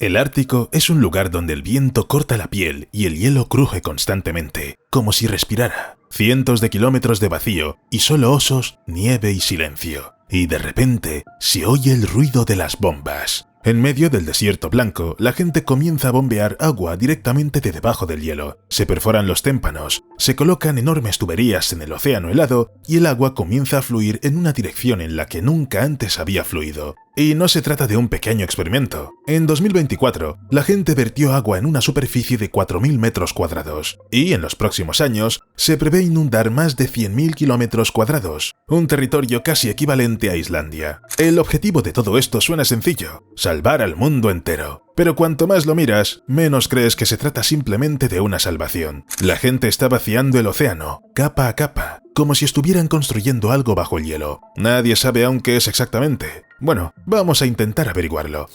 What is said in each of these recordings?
El Ártico es un lugar donde el viento corta la piel y el hielo cruje constantemente, como si respirara. Cientos de kilómetros de vacío y solo osos, nieve y silencio. Y de repente se oye el ruido de las bombas. En medio del desierto blanco, la gente comienza a bombear agua directamente de debajo del hielo. Se perforan los témpanos, se colocan enormes tuberías en el océano helado y el agua comienza a fluir en una dirección en la que nunca antes había fluido. Y no se trata de un pequeño experimento. En 2024, la gente vertió agua en una superficie de 4.000 metros cuadrados. Y en los próximos años, se prevé inundar más de 100.000 kilómetros cuadrados, un territorio casi equivalente a Islandia. El objetivo de todo esto suena sencillo: salvar al mundo entero. Pero cuanto más lo miras, menos crees que se trata simplemente de una salvación. La gente está vaciando el océano, capa a capa, como si estuvieran construyendo algo bajo el hielo. Nadie sabe aún qué es exactamente. Bueno, vamos a intentar averiguarlo.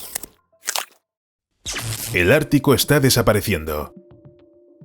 El Ártico está desapareciendo.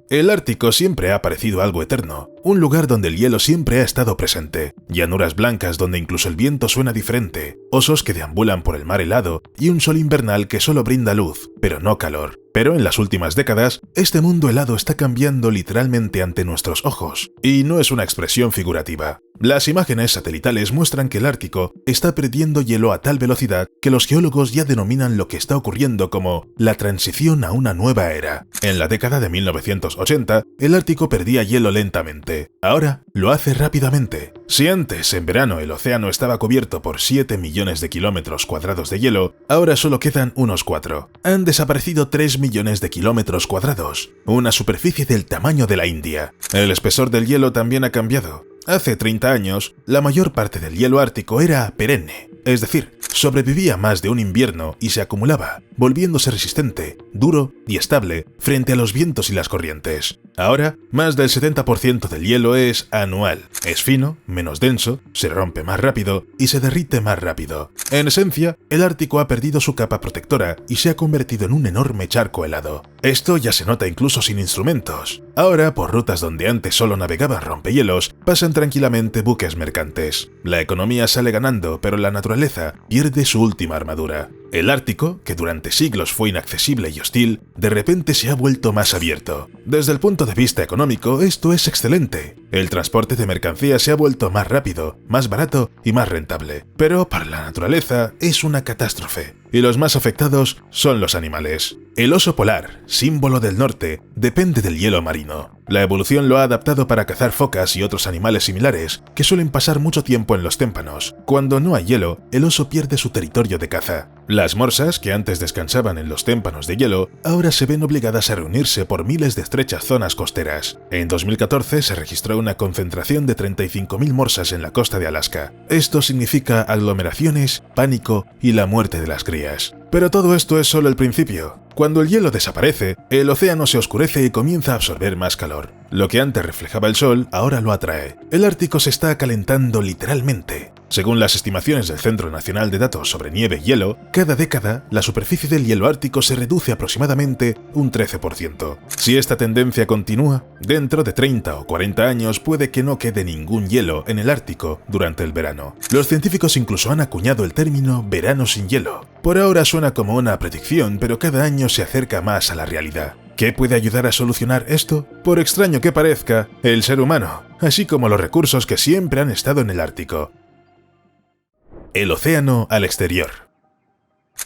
El Ártico siempre ha parecido algo eterno, un lugar donde el hielo siempre ha estado presente, llanuras blancas donde incluso el viento suena diferente, osos que deambulan por el mar helado y un sol invernal que solo brinda luz, pero no calor. Pero en las últimas décadas, este mundo helado está cambiando literalmente ante nuestros ojos, y no es una expresión figurativa. Las imágenes satelitales muestran que el Ártico está perdiendo hielo a tal velocidad que los geólogos ya denominan lo que está ocurriendo como la transición a una nueva era. En la década de 1980, el Ártico perdía hielo lentamente. Ahora lo hace rápidamente. Si antes, en verano, el océano estaba cubierto por 7 millones de kilómetros cuadrados de hielo, ahora solo quedan unos 4. Han desaparecido 3 millones de kilómetros cuadrados, una superficie del tamaño de la India. El espesor del hielo también ha cambiado. Hace 30 años, la mayor parte del hielo ártico era perenne, es decir, sobrevivía más de un invierno y se acumulaba, volviéndose resistente, duro y estable frente a los vientos y las corrientes. Ahora, más del 70% del hielo es anual. Es fino, menos denso, se rompe más rápido y se derrite más rápido. En esencia, el Ártico ha perdido su capa protectora y se ha convertido en un enorme charco helado. Esto ya se nota incluso sin instrumentos. Ahora, por rutas donde antes solo navegaban rompehielos, pasan tranquilamente buques mercantes. La economía sale ganando, pero la naturaleza pierde su última armadura. El Ártico, que durante siglos fue inaccesible y hostil, de repente se ha vuelto más abierto. Desde el punto de vista económico, esto es excelente. El transporte de mercancías se ha vuelto más rápido, más barato y más rentable. Pero para la naturaleza es una catástrofe. Y los más afectados son los animales. El oso polar, símbolo del norte, depende del hielo marino. La evolución lo ha adaptado para cazar focas y otros animales similares que suelen pasar mucho tiempo en los témpanos. Cuando no hay hielo, el oso pierde su territorio de caza. Las morsas, que antes descansaban en los témpanos de hielo, ahora se ven obligadas a reunirse por miles de estrechas zonas costeras. En 2014 se registró una concentración de 35.000 morsas en la costa de Alaska. Esto significa aglomeraciones, pánico y la muerte de las crías. Pero todo esto es solo el principio. Cuando el hielo desaparece, el océano se oscurece y comienza a absorber más calor. Lo que antes reflejaba el sol, ahora lo atrae. El Ártico se está calentando literalmente. Según las estimaciones del Centro Nacional de Datos sobre Nieve y Hielo, cada década la superficie del hielo ártico se reduce aproximadamente un 13%. Si esta tendencia continúa, dentro de 30 o 40 años puede que no quede ningún hielo en el Ártico durante el verano. Los científicos incluso han acuñado el término verano sin hielo. Por ahora suena como una predicción, pero cada año se acerca más a la realidad. ¿Qué puede ayudar a solucionar esto? Por extraño que parezca, el ser humano, así como los recursos que siempre han estado en el Ártico. El océano al exterior.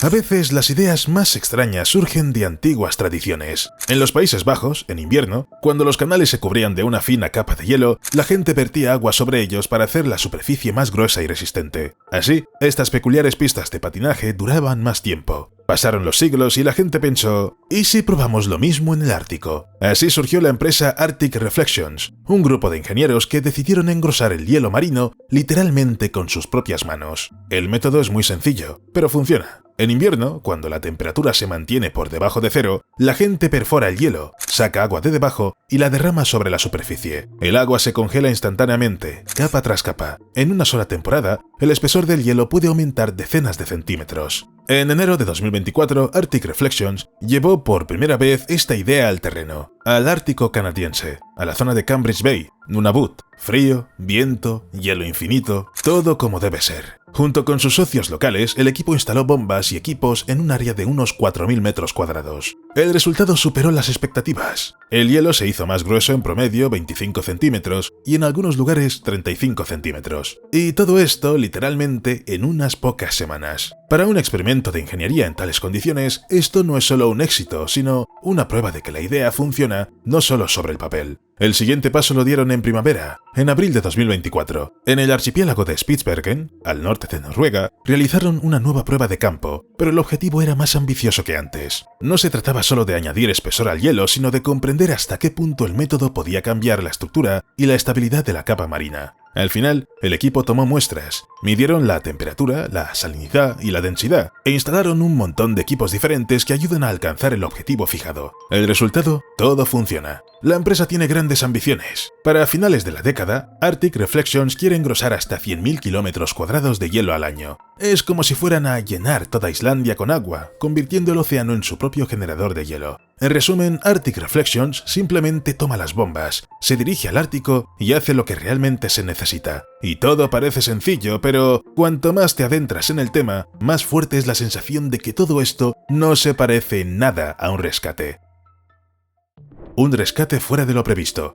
A veces las ideas más extrañas surgen de antiguas tradiciones. En los Países Bajos, en invierno, cuando los canales se cubrían de una fina capa de hielo, la gente vertía agua sobre ellos para hacer la superficie más gruesa y resistente. Así, estas peculiares pistas de patinaje duraban más tiempo. Pasaron los siglos y la gente pensó, ¿y si probamos lo mismo en el Ártico? Así surgió la empresa Arctic Reflections, un grupo de ingenieros que decidieron engrosar el hielo marino literalmente con sus propias manos. El método es muy sencillo, pero funciona. En invierno, cuando la temperatura se mantiene por debajo de cero, la gente perfora el hielo, saca agua de debajo y la derrama sobre la superficie. El agua se congela instantáneamente, capa tras capa. En una sola temporada, el espesor del hielo puede aumentar decenas de centímetros. En enero de 2024, Arctic Reflections llevó por primera vez esta idea al terreno, al Ártico canadiense, a la zona de Cambridge Bay, Nunavut. Frío, viento, hielo infinito, todo como debe ser. Junto con sus socios locales, el equipo instaló bombas y equipos en un área de unos 4.000 metros cuadrados. El resultado superó las expectativas. El hielo se hizo más grueso en promedio 25 centímetros y en algunos lugares 35 centímetros. Y todo esto literalmente en unas pocas semanas. Para un experimento de ingeniería en tales condiciones, esto no es solo un éxito, sino una prueba de que la idea funciona no solo sobre el papel. El siguiente paso lo dieron en primavera, en abril de 2024. En el archipiélago de Spitsbergen, al norte de Noruega, realizaron una nueva prueba de campo, pero el objetivo era más ambicioso que antes. No se trataba solo de añadir espesor al hielo, sino de comprender hasta qué punto el método podía cambiar la estructura y la estabilidad de la capa marina. Al final, el equipo tomó muestras, midieron la temperatura, la salinidad y la densidad, e instalaron un montón de equipos diferentes que ayudan a alcanzar el objetivo fijado. El resultado, todo funciona. La empresa tiene grandes ambiciones. Para finales de la década, Arctic Reflections quiere engrosar hasta 100.000 kilómetros cuadrados de hielo al año. Es como si fueran a llenar toda Islandia con agua, convirtiendo el océano en su propio generador de hielo. En resumen, Arctic Reflections simplemente toma las bombas, se dirige al Ártico y hace lo que realmente se necesita. Y todo parece sencillo, pero cuanto más te adentras en el tema, más fuerte es la sensación de que todo esto no se parece en nada a un rescate. Un rescate fuera de lo previsto.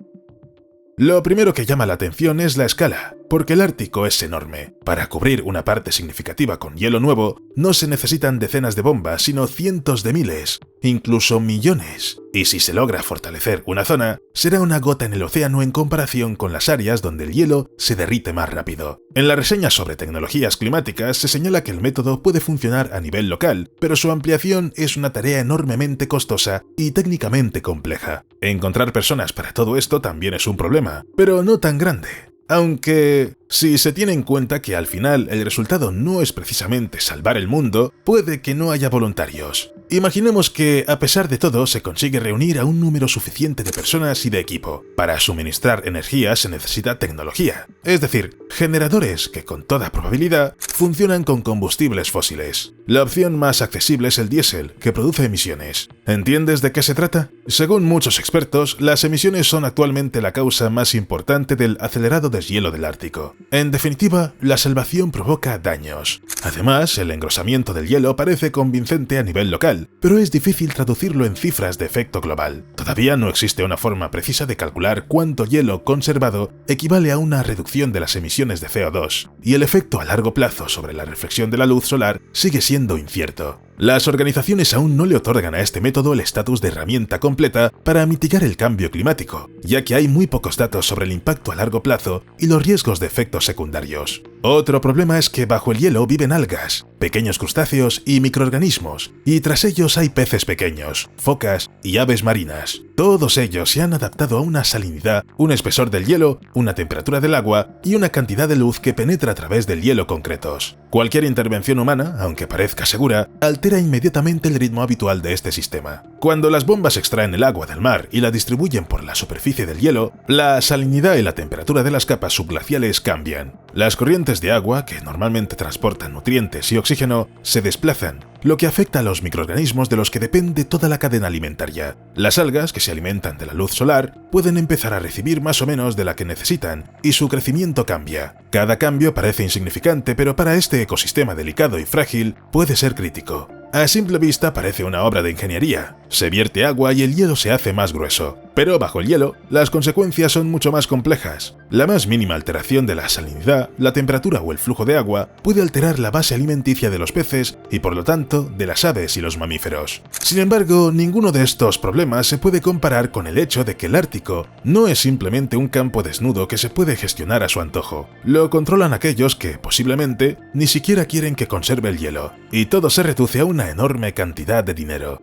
Lo primero que llama la atención es la escala, porque el Ártico es enorme. Para cubrir una parte significativa con hielo nuevo, no se necesitan decenas de bombas, sino cientos de miles, incluso millones. Y si se logra fortalecer una zona, será una gota en el océano en comparación con las áreas donde el hielo se derrite más rápido. En la reseña sobre tecnologías climáticas se señala que el método puede funcionar a nivel local, pero su ampliación es una tarea enormemente costosa y técnicamente compleja. Encontrar personas para todo esto también es un problema, pero no tan grande. Aunque, si se tiene en cuenta que al final el resultado no es precisamente salvar el mundo, puede que no haya voluntarios. Imaginemos que, a pesar de todo, se consigue reunir a un número suficiente de personas y de equipo. Para suministrar energía se necesita tecnología, es decir, generadores que con toda probabilidad funcionan con combustibles fósiles. La opción más accesible es el diésel, que produce emisiones. ¿Entiendes de qué se trata? Según muchos expertos, las emisiones son actualmente la causa más importante del acelerado deshielo del Ártico. En definitiva, la salvación provoca daños. Además, el engrosamiento del hielo parece convincente a nivel local, pero es difícil traducirlo en cifras de efecto global. Todavía no existe una forma precisa de calcular cuánto hielo conservado equivale a una reducción de las emisiones de CO2, y el efecto a largo plazo sobre la reflexión de la luz solar sigue siendo incierto. Las organizaciones aún no le otorgan a este método el estatus de herramienta completa para mitigar el cambio climático, ya que hay muy pocos datos sobre el impacto a largo plazo y los riesgos de efectos secundarios. Otro problema es que bajo el hielo viven algas, pequeños crustáceos y microorganismos, y tras ellos hay peces pequeños, focas y aves marinas. Todos ellos se han adaptado a una salinidad, un espesor del hielo, una temperatura del agua y una cantidad de luz que penetra a través del hielo concretos. Cualquier intervención humana, aunque parezca segura, altera inmediatamente el ritmo habitual de este sistema. Cuando las bombas extraen el agua del mar y la distribuyen por la superficie del hielo, la salinidad y la temperatura de las capas subglaciales cambian. Las corrientes de agua, que normalmente transportan nutrientes y oxígeno, se desplazan, lo que afecta a los microorganismos de los que depende toda la cadena alimentaria. Las algas, que se alimentan de la luz solar, pueden empezar a recibir más o menos de la que necesitan, y su crecimiento cambia. Cada cambio parece insignificante, pero para este ecosistema delicado y frágil puede ser crítico. A simple vista parece una obra de ingeniería. Se vierte agua y el hielo se hace más grueso. Pero bajo el hielo, las consecuencias son mucho más complejas. La más mínima alteración de la salinidad, la temperatura o el flujo de agua puede alterar la base alimenticia de los peces y por lo tanto de las aves y los mamíferos. Sin embargo, ninguno de estos problemas se puede comparar con el hecho de que el Ártico no es simplemente un campo desnudo que se puede gestionar a su antojo. Lo controlan aquellos que, posiblemente, ni siquiera quieren que conserve el hielo. Y todo se reduce a una enorme cantidad de dinero.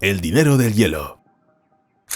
El dinero del hielo.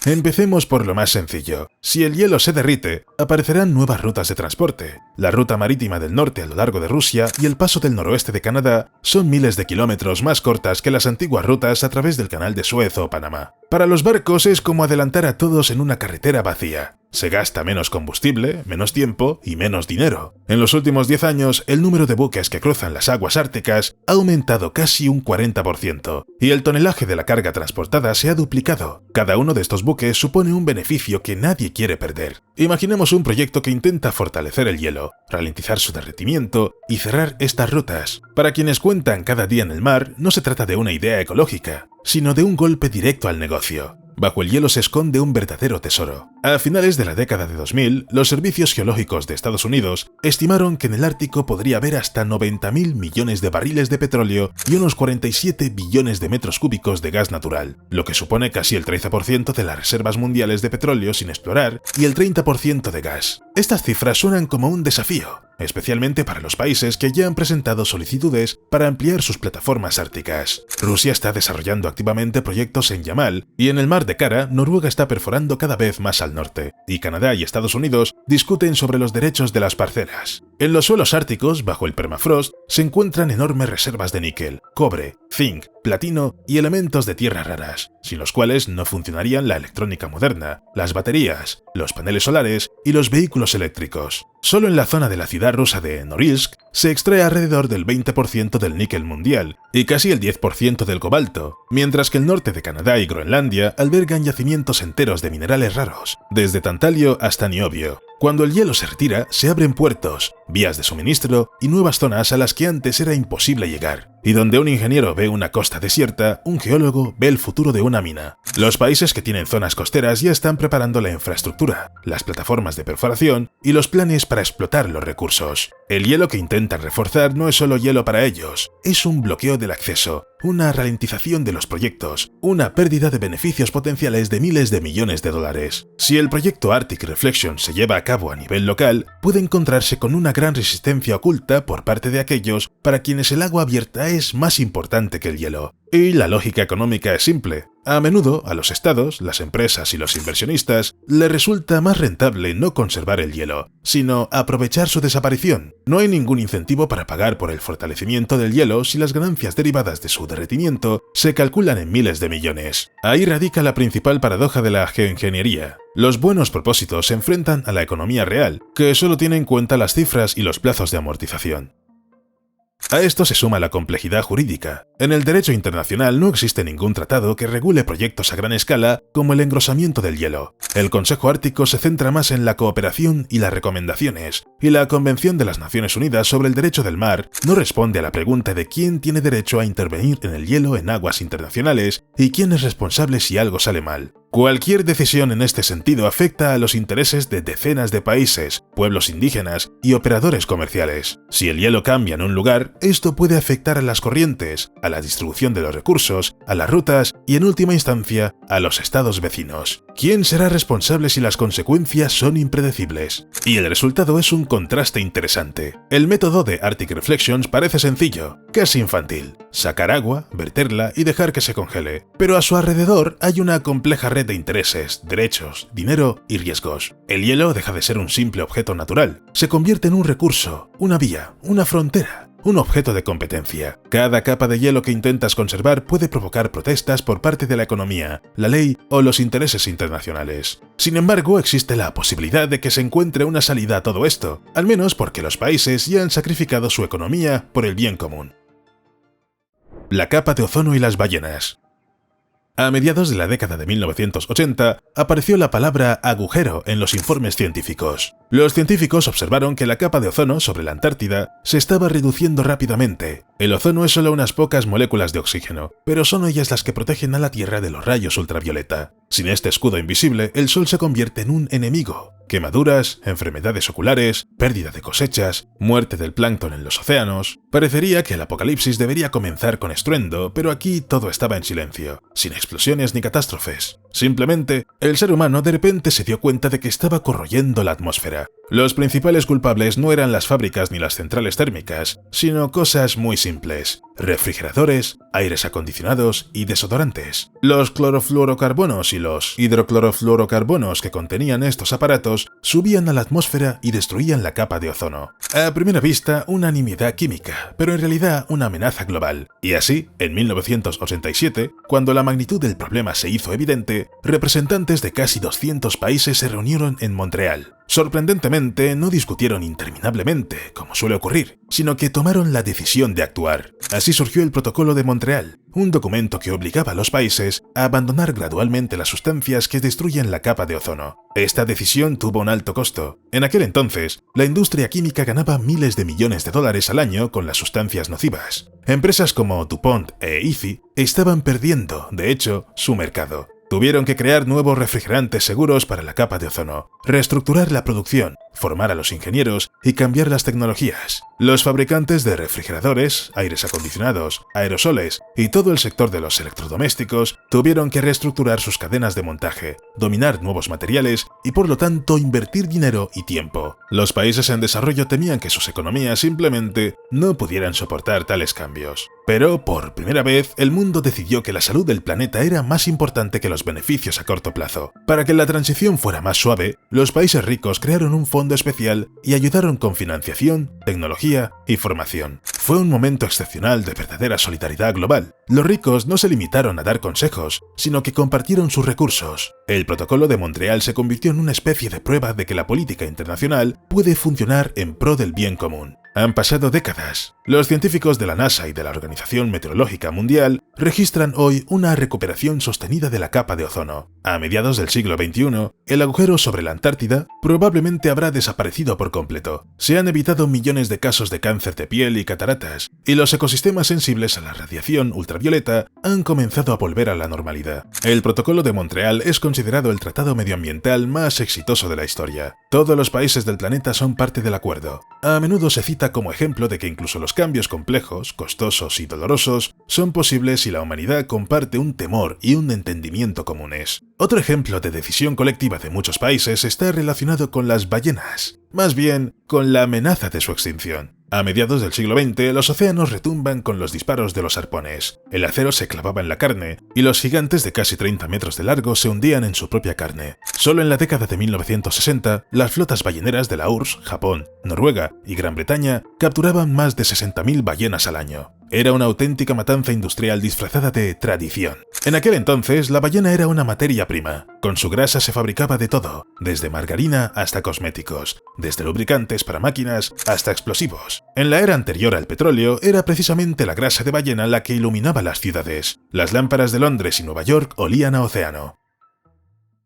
Empecemos por lo más sencillo. Si el hielo se derrite, aparecerán nuevas rutas de transporte. La ruta marítima del norte a lo largo de Rusia y el paso del noroeste de Canadá son miles de kilómetros más cortas que las antiguas rutas a través del canal de Suez o Panamá. Para los barcos es como adelantar a todos en una carretera vacía. Se gasta menos combustible, menos tiempo y menos dinero. En los últimos 10 años, el número de buques que cruzan las aguas árticas ha aumentado casi un 40%, y el tonelaje de la carga transportada se ha duplicado. Cada uno de estos buques supone un beneficio que nadie quiere perder. Imaginemos un proyecto que intenta fortalecer el hielo, ralentizar su derretimiento y cerrar estas rutas. Para quienes cuentan cada día en el mar, no se trata de una idea ecológica, sino de un golpe directo al negocio. Bajo el hielo se esconde un verdadero tesoro. A finales de la década de 2000, los servicios geológicos de Estados Unidos estimaron que en el Ártico podría haber hasta 90.000 millones de barriles de petróleo y unos 47 billones de metros cúbicos de gas natural, lo que supone casi el 13% de las reservas mundiales de petróleo sin explorar y el 30% de gas. Estas cifras suenan como un desafío, especialmente para los países que ya han presentado solicitudes para ampliar sus plataformas árticas. Rusia está desarrollando activamente proyectos en Yamal y en el mar de Kara, Noruega está perforando cada vez más al norte, y Canadá y Estados Unidos discuten sobre los derechos de las parcelas. En los suelos árticos, bajo el permafrost, se encuentran enormes reservas de níquel, cobre, zinc, platino y elementos de tierras raras, sin los cuales no funcionarían la electrónica moderna, las baterías, los paneles solares y los vehículos eléctricos. Solo en la zona de la ciudad rusa de Norilsk se extrae alrededor del 20% del níquel mundial y casi el 10% del cobalto, mientras que el norte de Canadá y Groenlandia albergan yacimientos enteros de minerales raros, desde tantalio hasta niobio. Cuando el hielo se retira, se abren puertos, vías de suministro y nuevas zonas a las que antes era imposible llegar. Y donde un ingeniero ve una costa desierta, un geólogo ve el futuro de una mina. Los países que tienen zonas costeras ya están preparando la infraestructura, las plataformas de perforación y los planes para explotar los recursos. El hielo que intentan reforzar no es solo hielo para ellos, es un bloqueo del acceso, una ralentización de los proyectos, una pérdida de beneficios potenciales de miles de millones de dólares. Si el proyecto Arctic Reflection se lleva a cabo a nivel local, puede encontrarse con una gran resistencia oculta por parte de aquellos para quienes el agua abierta es más importante que el hielo. Y la lógica económica es simple. A menudo, a los estados, las empresas y los inversionistas les resulta más rentable no conservar el hielo, sino aprovechar su desaparición. No hay ningún incentivo para pagar por el fortalecimiento del hielo si las ganancias derivadas de su derretimiento se calculan en miles de millones. Ahí radica la principal paradoja de la geoingeniería. Los buenos propósitos se enfrentan a la economía real, que solo tiene en cuenta las cifras y los plazos de amortización. A esto se suma la complejidad jurídica. En el derecho internacional no existe ningún tratado que regule proyectos a gran escala como el engrosamiento del hielo. El Consejo Ártico se centra más en la cooperación y las recomendaciones, y la Convención de las Naciones Unidas sobre el Derecho del Mar no responde a la pregunta de quién tiene derecho a intervenir en el hielo en aguas internacionales y quién es responsable si algo sale mal. Cualquier decisión en este sentido afecta a los intereses de decenas de países, pueblos indígenas y operadores comerciales. Si el hielo cambia en un lugar, esto puede afectar a las corrientes, a la distribución de los recursos, a las rutas y, en última instancia, a los estados vecinos. ¿Quién será responsable si las consecuencias son impredecibles? Y el resultado es un contraste interesante. El método de Arctic Reflections parece sencillo, casi infantil. Sacar agua, verterla y dejar que se congele. Pero a su alrededor hay una compleja red de intereses, derechos, dinero y riesgos. El hielo deja de ser un simple objeto natural. Se convierte en un recurso, una vía, una frontera. Un objeto de competencia. Cada capa de hielo que intentas conservar puede provocar protestas por parte de la economía, la ley o los intereses internacionales. Sin embargo, existe la posibilidad de que se encuentre una salida a todo esto, al menos porque los países ya han sacrificado su economía por el bien común. La capa de ozono y las ballenas. A mediados de la década de 1980, apareció la palabra agujero en los informes científicos. Los científicos observaron que la capa de ozono sobre la Antártida se estaba reduciendo rápidamente. El ozono es solo unas pocas moléculas de oxígeno, pero son ellas las que protegen a la Tierra de los rayos ultravioleta. Sin este escudo invisible, el Sol se convierte en un enemigo. Quemaduras, enfermedades oculares, pérdida de cosechas, muerte del plancton en los océanos. Parecería que el apocalipsis debería comenzar con estruendo, pero aquí todo estaba en silencio, sin explosiones ni catástrofes. Simplemente, el ser humano de repente se dio cuenta de que estaba corroyendo la atmósfera. Los principales culpables no eran las fábricas ni las centrales térmicas, sino cosas muy simples: refrigeradores, aires acondicionados y desodorantes. Los clorofluorocarbonos y los hidroclorofluorocarbonos que contenían estos aparatos subían a la atmósfera y destruían la capa de ozono. A primera vista, una nimiedad química, pero en realidad una amenaza global. Y así, en 1987, cuando la magnitud del problema se hizo evidente, representantes de casi 200 países se reunieron en Montreal. Sorprendentemente, no discutieron interminablemente, como suele ocurrir, sino que tomaron la decisión de actuar. Así surgió el Protocolo de Montreal, un documento que obligaba a los países a abandonar gradualmente las sustancias que destruyen la capa de ozono. Esta decisión tuvo un alto costo. En aquel entonces, la industria química ganaba miles de millones de dólares al año con las sustancias nocivas. Empresas como DuPont e IFI estaban perdiendo, de hecho, su mercado. Tuvieron que crear nuevos refrigerantes seguros para la capa de ozono, reestructurar la producción, formar a los ingenieros y cambiar las tecnologías. Los fabricantes de refrigeradores, aires acondicionados, aerosoles y todo el sector de los electrodomésticos tuvieron que reestructurar sus cadenas de montaje, dominar nuevos materiales y por lo tanto invertir dinero y tiempo. Los países en desarrollo temían que sus economías simplemente no pudieran soportar tales cambios. Pero, por primera vez, el mundo decidió que la salud del planeta era más importante que los beneficios a corto plazo. Para que la transición fuera más suave, los países ricos crearon un fondo especial y ayudaron con financiación, tecnología y formación. Fue un momento excepcional de verdadera solidaridad global. Los ricos no se limitaron a dar consejos, sino que compartieron sus recursos. El Protocolo de Montreal se convirtió en una especie de prueba de que la política internacional puede funcionar en pro del bien común. Han pasado décadas. Los científicos de la NASA y de la Organización Meteorológica Mundial registran hoy una recuperación sostenida de la capa de ozono. A mediados del siglo XXI, el agujero sobre la Antártida probablemente habrá desaparecido por completo. Se han evitado millones de casos de cáncer de piel y cataratas, y los ecosistemas sensibles a la radiación ultravioleta han comenzado a volver a la normalidad. El Protocolo de Montreal es considerado el tratado medioambiental más exitoso de la historia. Todos los países del planeta son parte del acuerdo. A menudo se cita como ejemplo de que incluso los cambios complejos, costosos y dolorosos son posibles si la humanidad comparte un temor y un entendimiento comunes. Otro ejemplo de decisión colectiva de muchos países está relacionado con las ballenas, más bien con la amenaza de su extinción. A mediados del siglo XX, los océanos retumban con los disparos de los arpones, el acero se clavaba en la carne y los gigantes de casi 30 metros de largo se hundían en su propia carne. Solo en la década de 1960, las flotas balleneras de la URSS, Japón, Noruega y Gran Bretaña capturaban más de 60.000 ballenas al año. Era una auténtica matanza industrial disfrazada de tradición. En aquel entonces, la ballena era una materia prima. Con su grasa se fabricaba de todo, desde margarina hasta cosméticos, desde lubricantes para máquinas hasta explosivos. En la era anterior al petróleo, era precisamente la grasa de ballena la que iluminaba las ciudades. Las lámparas de Londres y Nueva York olían a océano.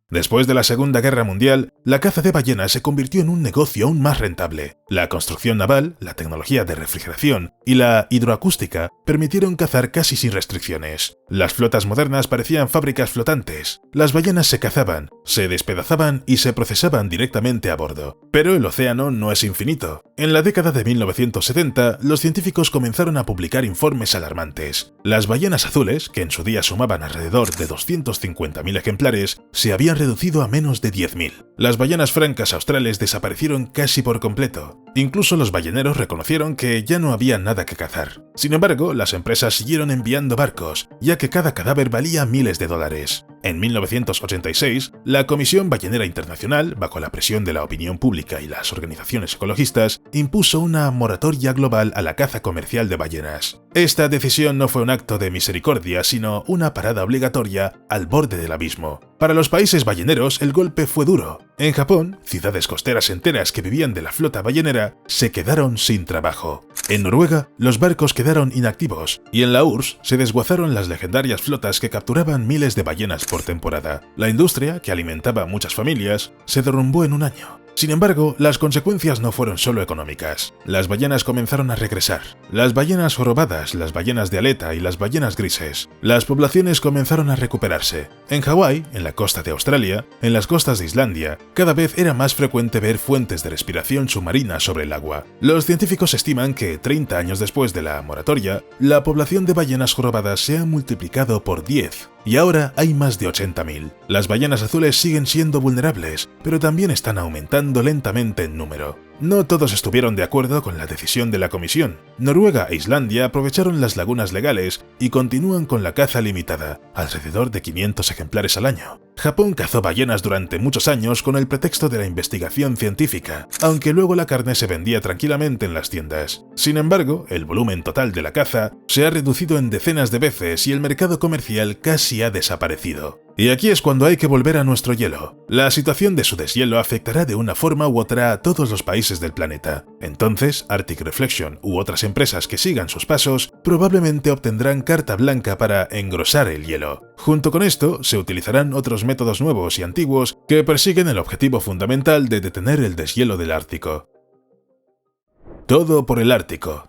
Después de la Segunda Guerra Mundial, la caza de ballenas se convirtió en un negocio aún más rentable. La construcción naval, la tecnología de refrigeración y la hidroacústica permitieron cazar casi sin restricciones. Las flotas modernas parecían fábricas flotantes. Las ballenas se cazaban, se despedazaban y se procesaban directamente a bordo. Pero el océano no es infinito. En la década de 1970, los científicos comenzaron a publicar informes alarmantes. Las ballenas azules, que en su día sumaban alrededor de 250.000 ejemplares, se habían reducido a menos de 10.000. Las ballenas francas australes desaparecieron casi por completo. Incluso los balleneros reconocieron que ya no había nada que cazar. Sin embargo, las empresas siguieron enviando barcos, ya que cada cadáver valía miles de dólares. En 1986, la Comisión Ballenera Internacional, bajo la presión de la opinión pública y las organizaciones ecologistas, impuso una moratoria global a la caza comercial de ballenas. Esta decisión no fue un acto de misericordia, sino una parada obligatoria al borde del abismo. Para los países balleneros, el golpe fue duro. En Japón, ciudades costeras enteras que vivían de la flota ballenera se quedaron sin trabajo. En Noruega, los barcos quedaron inactivos, y en la URSS se desguazaron las legendarias flotas que capturaban miles de ballenas por temporada. La industria, que alimentaba a muchas familias, se derrumbó en un año. Sin embargo, las consecuencias no fueron solo económicas. Las ballenas comenzaron a regresar. Las ballenas jorobadas, las ballenas de aleta y las ballenas grises. Las poblaciones comenzaron a recuperarse. En Hawái, en la costa de Australia, en las costas de Islandia, cada vez era más frecuente ver fuentes de respiración submarina sobre el agua. Los científicos estiman que 30 años después de la moratoria, la población de ballenas jorobadas se ha multiplicado por 10. y ahora hay más de 80.000. Las ballenas azules siguen siendo vulnerables, pero también están aumentando lentamente en número. No todos estuvieron de acuerdo con la decisión de la comisión. Noruega e Islandia aprovecharon las lagunas legales y continúan con la caza limitada, alrededor de 500 ejemplares al año. Japón cazó ballenas durante muchos años con el pretexto de la investigación científica, aunque luego la carne se vendía tranquilamente en las tiendas. Sin embargo, el volumen total de la caza se ha reducido en decenas de veces y el mercado comercial casi ha desaparecido. Y aquí es cuando hay que volver a nuestro hielo. La situación de su deshielo afectará de una forma u otra a todos los países del planeta. Entonces, Arctic Reflection u otras empresas que sigan sus pasos probablemente obtendrán carta blanca para engrosar el hielo. Junto con esto, se utilizarán otros métodos nuevos y antiguos que persiguen el objetivo fundamental de detener el deshielo del Ártico. Todo por el Ártico.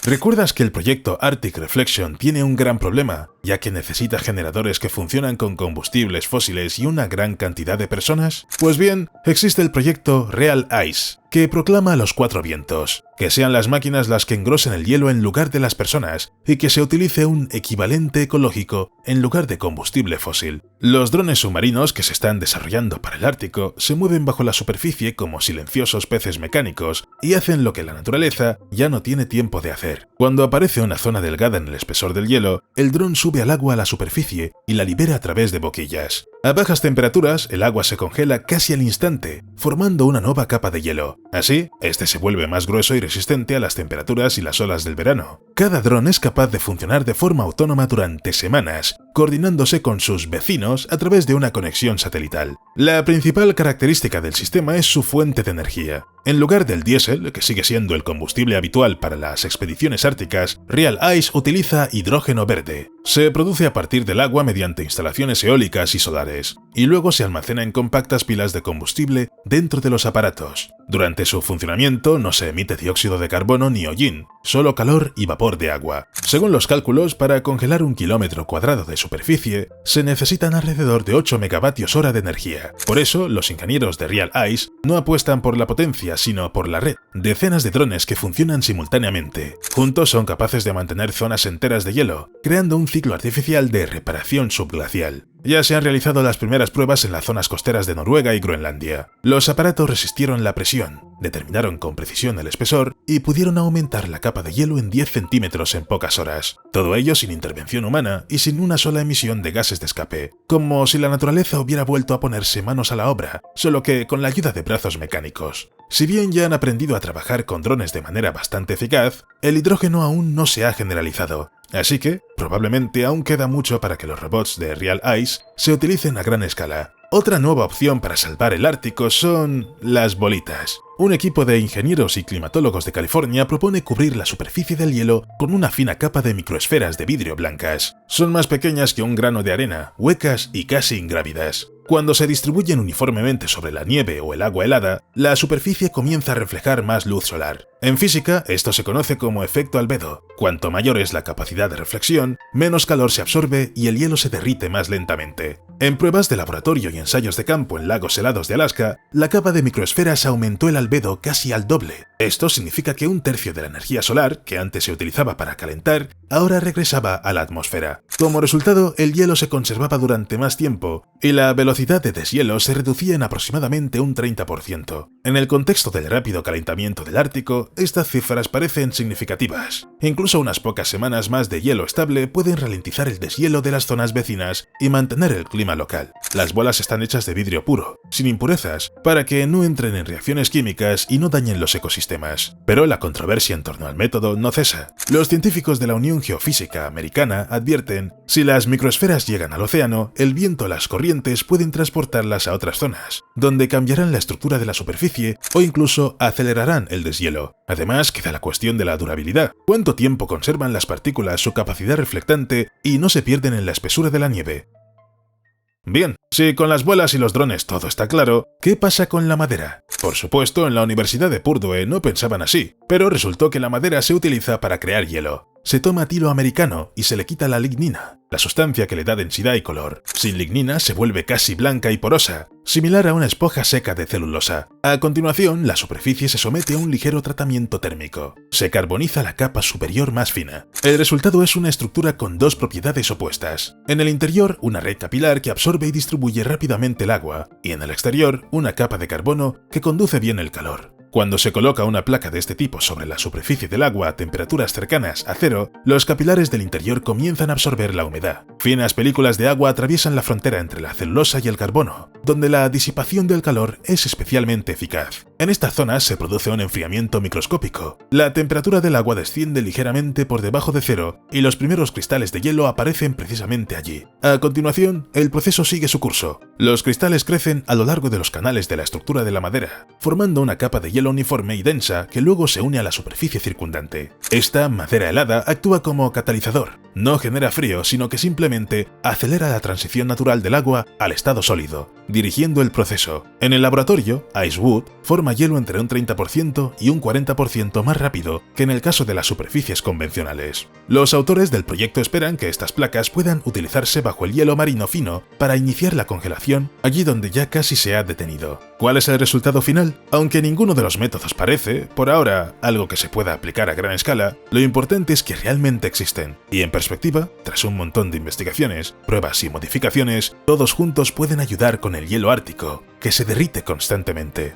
¿Recuerdas que el proyecto Arctic Reflection tiene un gran problema, ya que necesita generadores que funcionan con combustibles fósiles y una gran cantidad de personas? Pues bien, existe el proyecto Real Ice, que proclama a los 4 vientos, que sean las máquinas las que engrosen el hielo en lugar de las personas y que se utilice un equivalente ecológico en lugar de combustible fósil. Los drones submarinos que se están desarrollando para el Ártico se mueven bajo la superficie como silenciosos peces mecánicos y hacen lo que la naturaleza ya no tiene tiempo de hacer. Cuando aparece una zona delgada en el espesor del hielo, el dron sube al agua a la superficie y la libera a través de boquillas. A bajas temperaturas, el agua se congela casi al instante, formando una nueva capa de hielo. Así, este se vuelve más grueso y resistente a las temperaturas y las olas del verano. Cada dron es capaz de funcionar de forma autónoma durante semanas, coordinándose con sus vecinos a través de una conexión satelital. La principal característica del sistema es su fuente de energía. En lugar del diésel, que sigue siendo el combustible habitual para las expediciones árticas, Real Ice utiliza hidrógeno verde. Se produce a partir del agua mediante instalaciones eólicas y solares, y luego se almacena en compactas pilas de combustible dentro de los aparatos. Durante su funcionamiento no se emite dióxido de carbono ni hollín, solo calor y vapor de agua. Según los cálculos, para congelar 1 kilómetro cuadrado de superficie, se necesitan alrededor de 8 megavatios hora de energía. Por eso, los ingenieros de Real Ice no apuestan por la potencia, sino por la red. Decenas de drones que funcionan simultáneamente. Juntos son capaces de mantener zonas enteras de hielo, creando un ciclo artificial de reparación subglacial. Ya se han realizado las primeras pruebas en las zonas costeras de Noruega y Groenlandia. Los aparatos resistieron la presión, determinaron con precisión el espesor y pudieron aumentar la capa de hielo en 10 centímetros en pocas horas. Todo ello sin intervención humana y sin una sola emisión de gases de escape, como si la naturaleza hubiera vuelto a ponerse manos a la obra, solo que con la ayuda de brazos mecánicos. Si bien ya han aprendido a trabajar con drones de manera bastante eficaz, el hidrógeno aún no se ha generalizado. Así que, probablemente aún queda mucho para que los robots de Real Ice se utilicen a gran escala. Otra nueva opción para salvar el Ártico son las bolitas. Un equipo de ingenieros y climatólogos de California propone cubrir la superficie del hielo con una fina capa de microesferas de vidrio blancas. Son más pequeñas que un grano de arena, huecas y casi ingrávidas. Cuando se distribuyen uniformemente sobre la nieve o el agua helada, la superficie comienza a reflejar más luz solar. En física, esto se conoce como efecto albedo. Cuanto mayor es la capacidad de reflexión, menos calor se absorbe y el hielo se derrite más lentamente. En pruebas de laboratorio y ensayos de campo en lagos helados de Alaska, la capa de microesferas aumentó el albedo casi al doble. Esto significa que 1/3 de la energía solar, que antes se utilizaba para calentar, ahora regresaba a la atmósfera. Como resultado, el hielo se conservaba durante más tiempo y la velocidad de deshielo se reducía en aproximadamente un 30%. En el contexto del rápido calentamiento del Ártico, estas cifras parecen significativas. Incluso unas pocas semanas más de hielo estable pueden ralentizar el deshielo de las zonas vecinas y mantener el clima local. Las bolas están hechas de vidrio puro, sin impurezas, para que no entren en reacciones químicas y no dañen los ecosistemas. Pero la controversia en torno al método no cesa. Los científicos de la Unión Geofísica Americana advierten: si las microesferas llegan al océano, el viento o las corrientes pueden transportarlas a otras zonas, donde cambiarán la estructura de la superficie o incluso acelerarán el deshielo. Además, queda la cuestión de la durabilidad. ¿Cuánto tiempo conservan las partículas su capacidad reflectante y no se pierden en la espesura de la nieve? Bien, si con las bolas y los drones todo está claro, ¿qué pasa con la madera? Por supuesto, en la Universidad de Purdue no pensaban así. pero resultó que la madera se utiliza para crear hielo. Se toma tilo americano y se le quita la lignina, la sustancia que le da densidad y color. Sin lignina se vuelve casi blanca y porosa, similar a una esponja seca de celulosa. A continuación, la superficie se somete a un ligero tratamiento térmico. Se carboniza la capa superior más fina. El resultado es una estructura con dos propiedades opuestas. En el interior, una red capilar que absorbe y distribuye rápidamente el agua, y en el exterior, una capa de carbono que conduce bien el calor. Cuando se coloca una placa de este tipo sobre la superficie del agua a temperaturas cercanas a cero, los capilares del interior comienzan a absorber la humedad. Finas películas de agua atraviesan la frontera entre la celulosa y el carbono, donde la disipación del calor es especialmente eficaz. En esta zona se produce un enfriamiento microscópico. La temperatura del agua desciende ligeramente por debajo de cero y los primeros cristales de hielo aparecen precisamente allí. A continuación, el proceso sigue su curso. Los cristales crecen a lo largo de los canales de la estructura de la madera, formando una capa de hielo uniforme y densa que luego se une a la superficie circundante. Esta madera helada actúa como catalizador. No genera frío, sino que simplemente acelera la transición natural del agua al estado sólido, dirigiendo el proceso. En el laboratorio, Icewood forma hielo entre un 30% y un 40% más rápido que en el caso de las superficies convencionales. Los autores del proyecto esperan que estas placas puedan utilizarse bajo el hielo marino fino para iniciar la congelación allí donde ya casi se ha detenido. ¿Cuál es el resultado final? Aunque ninguno de los métodos parece, por ahora, algo que se pueda aplicar a gran escala, lo importante es que realmente existen. Y en perspectiva, tras un montón de investigaciones, pruebas y modificaciones, todos juntos pueden ayudar con el hielo ártico, que se derrite constantemente.